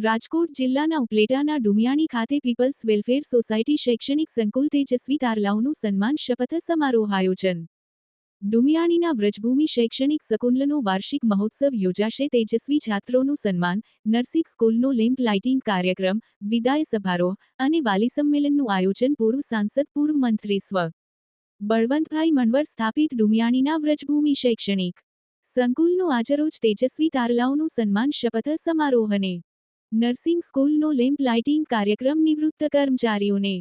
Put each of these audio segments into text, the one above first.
રાજકોટ જિલ્લાના ઉપલેટાના ડુમિયાણી ખાતે people's welfare society શૈક્ષણિક સંકુલ તેજસ્વી તારલાઓનું સન્માન શપથ સમારોહ આયોજન ડુમિયાણીના વ્રજભૂમિ શૈક્ષણિક સંકુલનો વાર્ષિક મહોત્સવ યોજાશે। તેજસ્વી છાત્રોનું સન્માન, નર્સિંગ સ્કૂલનો લેમ્પ લાઇટિંગ કાર્યક્રમ, વિદાય સમારોહ અને વાલી સંમેલનનું આયોજન પૂર્વ સાંસદ પૂર્વ મંત્રી સ્વ. બળવંતભાઈ મણવર સ્થાપિત ડુમિયાણીના વ્રજભૂમિ શૈક્ષણિક સંકુલનો આજરોજ તેજસ્વી તારલાઓનું સન્માન શપથ સમારોહ અને નર્સિંગ સ્કૂલનો લેમ્પ લાઇટિંગ કાર્યક્રમ, નિવૃત્ત કર્મચારીઓને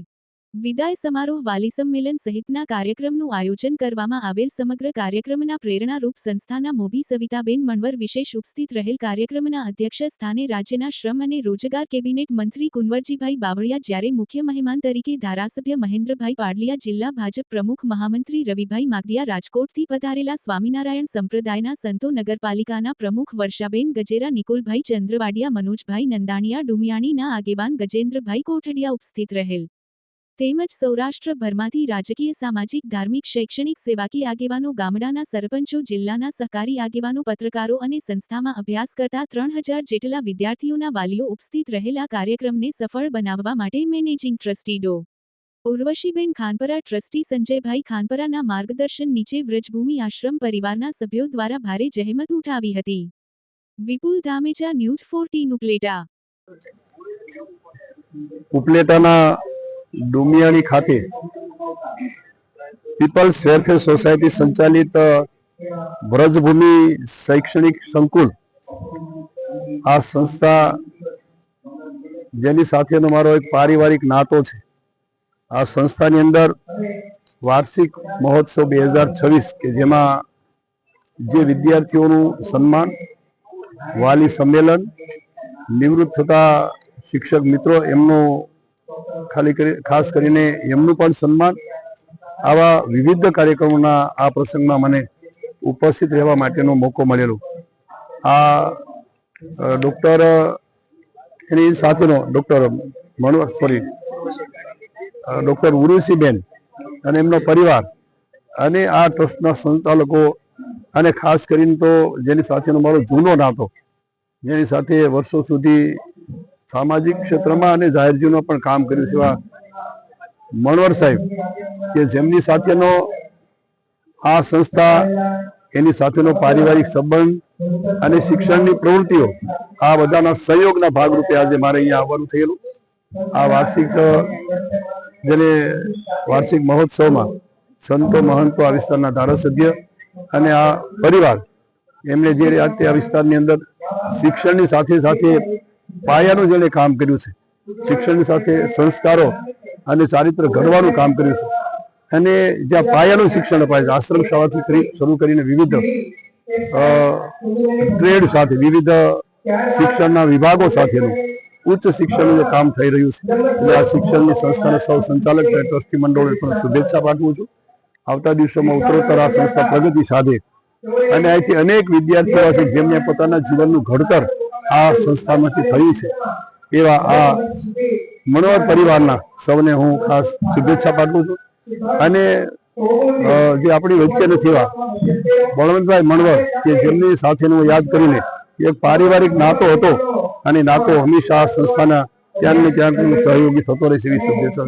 વિદાય સમારોહ, વાલી સંમેલન સહિતના કાર્યક્રમનું આયોજન કરવામાં આવેલ। સમગ્ર કાર્યક્રમના પ્રેરણારૂપ સંસ્થાના મોભી સવિતાબેન મણવર વિશેષ ઉપસ્થિત રહેલ। કાર્યક્રમના અધ્યક્ષ સ્થાને રાજ્યના શ્રમ અને રોજગાર કેબિનેટ મંત્રી કુંવરજીભાઈ બાવળિયા, જ્યારે મુખ્ય મહેમાન તરીકે ધારાસભ્ય મહેન્દ્રભાઈ પાડલિયા, જિલ્લા ભાજપ પ્રમુખ મહામંત્રી રવિભાઈ માગડિયા, રાજકોટથી પધારેલા સ્વામિનારાયણ સંપ્રદાયના સંતો, નગરપાલિકાના પ્રમુખ વર્ષાબેન ગજેરા, નિકુલભાઈ ચંદ્રવાડિયા, મનોજભાઈ નંદાણીયા, ડુમિયાણીના આગેવાન ગજેન્દ્રભાઈ કોઠડિયા ઉપસ્થિત રહેલ, તેમજ સૌરાષ્ટ્રભરમાંથી રાજકીય, સામાજિક, ધાર્મિક, શૈક્ષણિક, સેવાકીય આગેવાનો, ગામડાના સરપંચો, જિલ્લાના સહકારી આગેવાનો, પત્રકારો અને સંસ્થામાં અભ્યાસ કરતા 3000 જેટલા વિદ્યાર્થીઓના વાલીઓ ઉપસ્થિત રહેલા। કાર્યક્રમને સફળ બનાવવા માટે મેનેજિંગ ટ્રસ્ટી ડો. ઉર્વશીબેન ખાનપરા, ટ્રસ્ટી સંજયભાઈ ખાનપરાના માર્ગદર્શન નીચે વ્રજભૂમિ આશ્રમ પરિવારના સભ્યો દ્વારા ભારે જહેમત ઉઠાવી હતી। વિપુલ ધામેચા, ન્યૂઝ 14 ઉપલેટા। ઉપલેટાના ડુમિયાણી ખાતે પીપલ્સ વેલફેર સોસાયટી સંચાલિત વ્રજભૂમિ શૈક્ષણિક સંકુલ, આ સંસ્થા જેની સાથેનો મારો એક પારિવારિક નાતો છે, આ સંસ્થાની અંદર વાર્ષિક મહોત્સવ 2026 કે જેમાં જે વિદ્યાર્થીઓનું સન્માન, વાલી સંમેલન, નિવૃત્ત થતા શિક્ષક મિત્રો એમનું ખાસ કરીને એમનું પણ સન્માન, આવા વિવિધ કાર્યક્રમોના આ પ્રસંગમાં મને ઉપસ્થિત રહેવા માટેનો મોકો મળેલો। આ ડૉક્ટર એની સાથેનો ડૉક્ટર ઉર્વશીબેન અને એમનો પરિવાર અને આ ટ્રસ્ટના સંચાલકો, અને ખાસ કરીને તો જેની સાથેનો મારો જૂનો નાતો, જેની સાથે વર્ષો સુધી સામાજિક ક્ષેત્રમાં અને જાહેર જીવનમાં પણ કામ કર્યું છે, એવા મણવર સાહેબ કે જેમની સાથેનો આ સંસ્થા, એની સાથેનો પારિવારિક સંબંધ અને શિક્ષણની પ્રવૃત્તિઓ, આ બધાના સહયોગના ભાગરૂપે આજે મારે અહીંયા આવવાનું થયેલું। આ વાર્ષિક મહોત્સવમાં સંતો, મહંતો, આ વિસ્તારના ધારાસભ્ય અને આ પરિવાર, એમણે જે રીતે આ વિસ્તારની અંદર શિક્ષણની સાથે સાથે પાયાનું જેણે કામ કર્યું છે, શિક્ષણની સાથે સંસ્કારો અને ચારિત્ર ઘડવાનું કામ કર્યું છે, અને જ્યાં પાયાનું શિક્ષણ અપાય છે, આશ્રમ શાળાથી શરૂ કરીને વિવિધ ટ્રેડ સાથે, વિવિધ શિક્ષણના વિભાગો સાથેનું ઉચ્ચ શિક્ષણનું જે કામ થઈ રહ્યું છે, એટલે આ શિક્ષણની સંસ્થાના સૌ સંચાલક ટ્રસ્ટી મંડળોને પણ શુભેચ્છા પાઠવું છું। આવતા દિવસોમાં ઉત્તરોત્તર આ સંસ્થા પ્રગતિ સાધે અને અહીંથી અનેક વિદ્યાર્થીઓ છે જેમને પોતાના જીવનનું ઘડતર આ સંસ્થામાંથી થયું છે, એવા આ મણવર પરિવારના સૌને હું ખાસ શુભેચ્છા પાઠવું છું। અને જે આપણી વચ્ચે નથી એવા બળવંતભાઈ મણવર કે જેમની સાથેનું યાદ કરીને એક પારિવારિક નાતો હતો, અને નાતો હંમેશા આ સંસ્થાના ક્યાંક ને ક્યાંક સહયોગી થતો રહેશે એવી શુભેચ્છા।